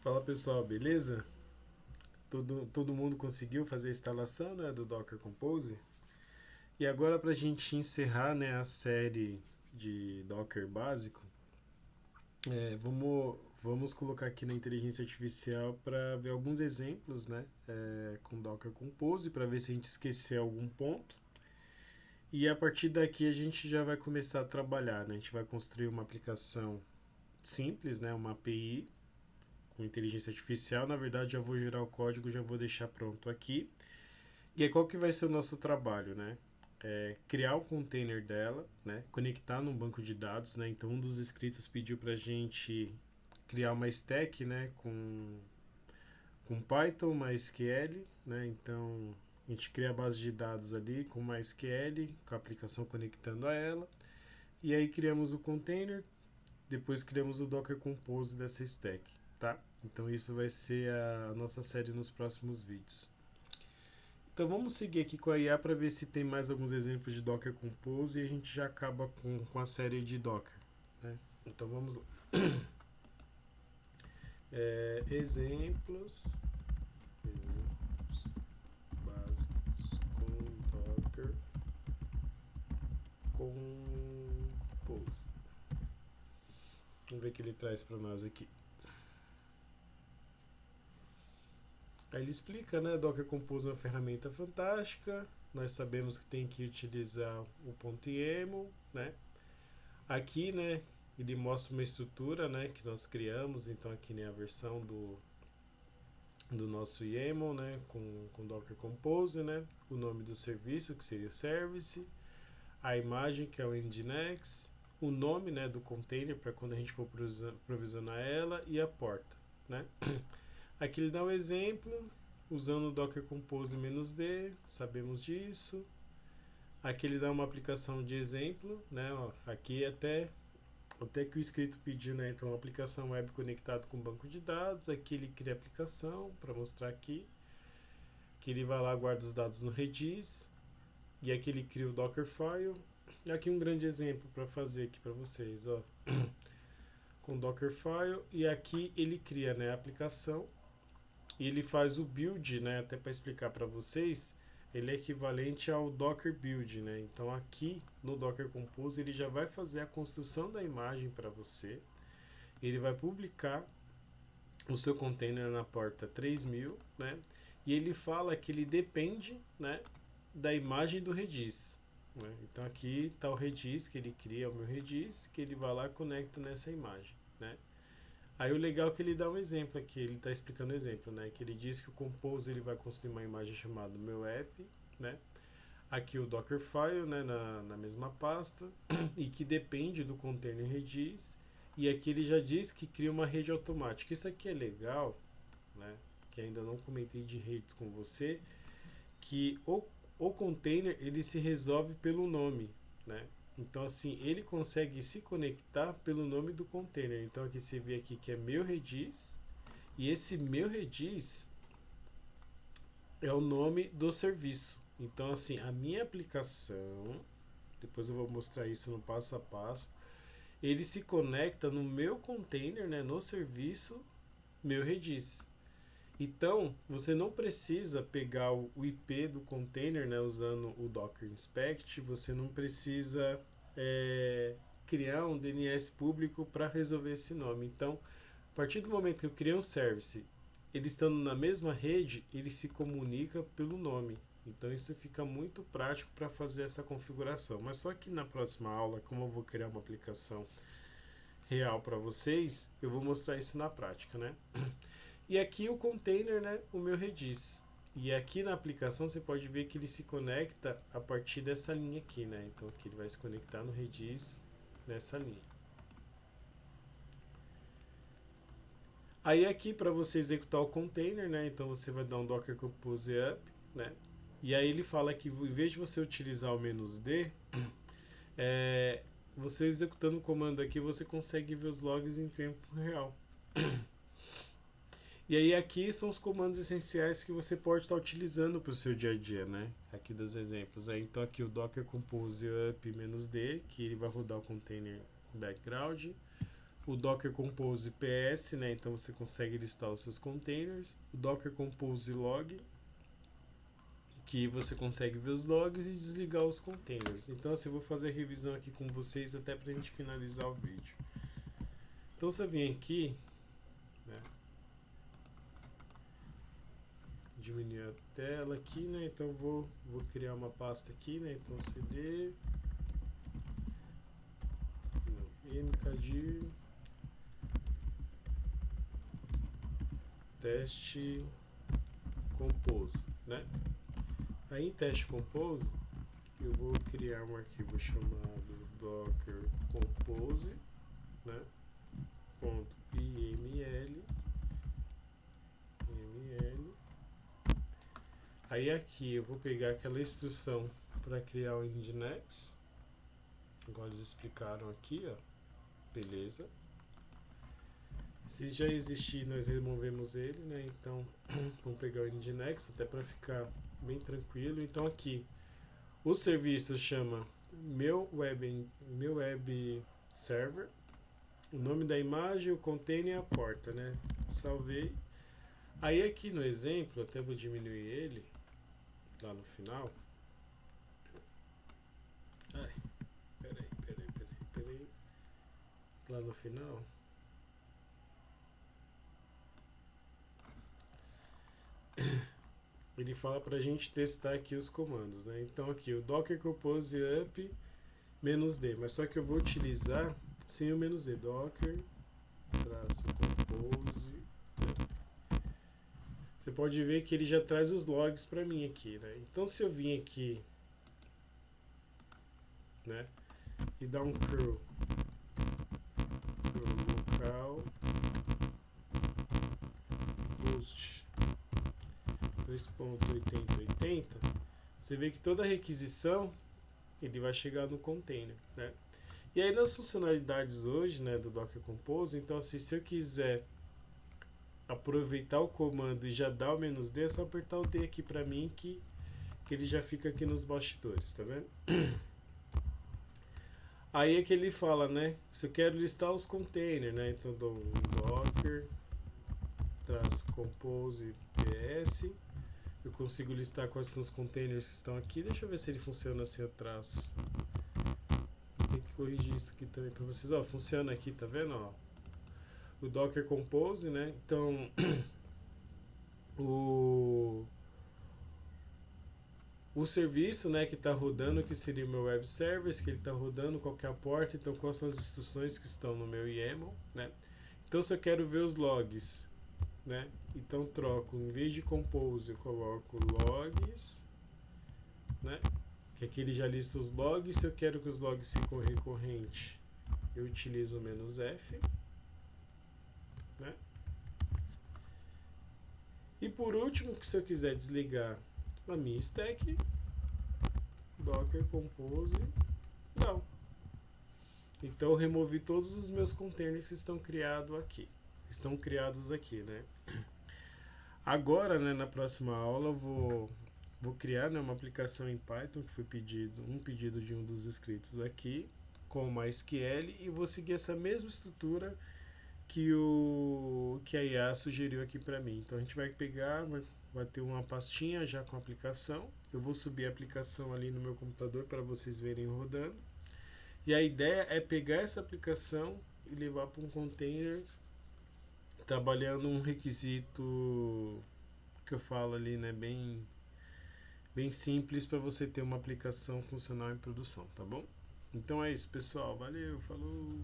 Fala pessoal, beleza? Todo mundo conseguiu fazer a instalação, né, do Docker Compose? E agora para a gente encerrar, né, a série de Docker básico, vamos colocar aqui na inteligência artificial para ver alguns exemplos, né, com Docker Compose, para ver se a gente esqueceu algum ponto. E a partir daqui a gente já vai começar a trabalhar, né? A gente vai construir uma aplicação simples, né, uma API com inteligência artificial. Na verdade, já vou gerar o código, já vou deixar pronto aqui. E aí, qual que vai ser o nosso trabalho, né? Criar o container dela, né? Conectar num banco de dados, né? Então, um dos inscritos pediu para a gente criar uma stack, né? Com Python, MySQL, né? Então, a gente cria a base de dados ali com MySQL, com a aplicação conectando a ela. E aí, criamos o container, depois criamos o Docker Compose dessa stack, tá? Então isso vai ser a nossa série nos próximos vídeos. Então vamos seguir aqui com a IA para ver se tem mais alguns exemplos de Docker Compose e a gente já acaba com a série de Docker, né? Então vamos lá. Exemplos básicos com Docker Compose. Vamos ver o que ele traz para nós aqui. Aí ele explica, né? Docker Compose é uma ferramenta fantástica. Nós sabemos que tem que utilizar o .yaml, né? Aqui, né? Ele mostra uma estrutura, né? Que nós criamos. Então aqui, né? A versão do nosso YAML, né? Com Docker Compose, né? O nome do serviço, que seria o service. A imagem, que é o Nginx. O nome, né? Do container, para quando a gente for provisionar ela. E a porta, né? Aqui ele dá um exemplo, usando o Docker Compose "-d", sabemos disso. Aqui ele dá uma aplicação de exemplo, né? Ó, aqui até que o inscrito pediu, né? Então, uma aplicação web conectada com banco de dados. Aqui ele cria a aplicação, para mostrar aqui. Que ele vai lá, guarda os dados no Redis. E aqui ele cria o Dockerfile. E aqui um grande exemplo para fazer aqui para vocês, ó. Com Dockerfile. E aqui ele cria, né, a aplicação. E ele faz o build, né, até para explicar para vocês, ele é equivalente ao Docker Build, né? Então aqui no Docker Compose ele já vai fazer a construção da imagem para você. Ele vai publicar o seu container na porta 3000, né? E ele fala que ele depende, né, da imagem do Redis, né? Então aqui está o Redis que ele cria, o meu Redis, que ele vai lá e conecta nessa imagem, né? Aí o legal é que ele dá um exemplo aqui, ele está explicando o exemplo, né? Que ele diz que o Compose ele vai construir uma imagem chamada meu app, né? Aqui o Dockerfile, né? Na mesma pasta, e que depende do container Redis. E aqui ele já diz que cria uma rede automática. Isso aqui é legal, né? Que ainda não comentei de redes com você, que o container ele se resolve pelo nome, né? Então assim, ele consegue se conectar pelo nome do container. Então aqui você vê aqui que é meu Redis, e esse meu Redis é o nome do serviço. Então assim, a minha aplicação, depois eu vou mostrar isso no passo a passo, ele se conecta no meu container, né, no serviço meu Redis. Então, você não precisa pegar o IP do container, né, usando o Docker Inspect, você não precisa criar um DNS público para resolver esse nome. Então, a partir do momento que eu criei um service, ele estando na mesma rede, ele se comunica pelo nome. Então, isso fica muito prático para fazer essa configuração. Mas só que na próxima aula, como eu vou criar uma aplicação real para vocês, eu vou mostrar isso na prática, né? E aqui o container, né, o meu Redis. E aqui na aplicação você pode ver que ele se conecta a partir dessa linha aqui, né? Então aqui ele vai se conectar no Redis nessa linha. Aí aqui para você executar o container, né? Então você vai dar um Docker Compose up, né? E aí ele fala que em vez de você utilizar o "-d", você executando o comando aqui, você consegue ver os logs em tempo real. E aí aqui são os comandos essenciais que você pode estar utilizando para o seu dia a dia, né? Aqui dos exemplos. Aí, então aqui o Docker Compose up "-d", que ele vai rodar o container background. o Docker Compose PS, né? Então você consegue listar os seus containers. O Docker Compose Log, que você consegue ver os logs e desligar os containers. Então assim, eu vou fazer a revisão aqui com vocês até pra gente finalizar o vídeo. Então você vem aqui, né? Diminuir a tela aqui, né? Então vou criar uma pasta aqui, né? Então cd mkdir teste compose, né? Aí em teste compose eu vou criar um arquivo chamado docker compose, né? .iml. Aí aqui eu vou pegar aquela instrução para criar o Nginx, igual eles explicaram aqui, ó. Beleza. Se já existir, nós removemos ele, né? Então vamos pegar o Nginx até para ficar bem tranquilo. Então aqui o serviço chama meu web server, o nome da imagem, o container e a porta, né? Salvei. Aí aqui no exemplo, até vou diminuir ele lá no final. Ai, peraí. Lá no final. Ele fala pra gente testar aqui os comandos, né? Então aqui o docker compose up -d, mas só que eu vou utilizar sem o -d, docker -compose up. Você pode ver que ele já traz os logs para mim aqui, né? Então se eu vim aqui, né, e dar um curl local host 2.8080, você vê que toda a requisição ele vai chegar no container, né? E aí nas funcionalidades hoje, né, do Docker Compose, então assim, se eu quiser aproveitar o comando e já dar o -d, é só apertar o D aqui pra mim que ele já fica aqui nos bastidores, tá vendo? Aí é que ele fala, né, se eu quero listar os containers, né, então dou um docker -compose ps, eu consigo listar quais são os containers que estão aqui. Deixa eu ver se ele funciona assim, eu traço. Tem que corrigir isso aqui também pra vocês. Ó, funciona aqui, tá vendo? Ó, o Docker Compose, né? Então, o serviço, né, que está rodando, que seria o meu web service, que ele está rodando, qual que é a porta, então quais são as instruções que estão no meu YAML, né? Então, se eu quero ver os logs, né? Então troco, em vez de compose, eu coloco logs, né? Que aqui ele já lista os logs. Se eu quero que os logs fiquem recorrentes, eu utilizo o -f, né? E por último, que se eu quiser desligar a minha stack, docker compose não. Então eu removi todos os meus containers que estão criados aqui, né? Agora, né, na próxima aula eu vou criar, né, uma aplicação em Python que foi um pedido de um dos inscritos aqui com MySQL, e vou seguir essa mesma estrutura que a IA sugeriu aqui para mim. Então a gente vai pegar, vai ter uma pastinha já com a aplicação. Eu vou subir a aplicação ali no meu computador para vocês verem rodando. E a ideia é pegar essa aplicação e levar para um container, trabalhando um requisito que eu falo ali, né, bem simples para você ter uma aplicação funcional em produção, tá bom? Então é isso, pessoal. Valeu, falou!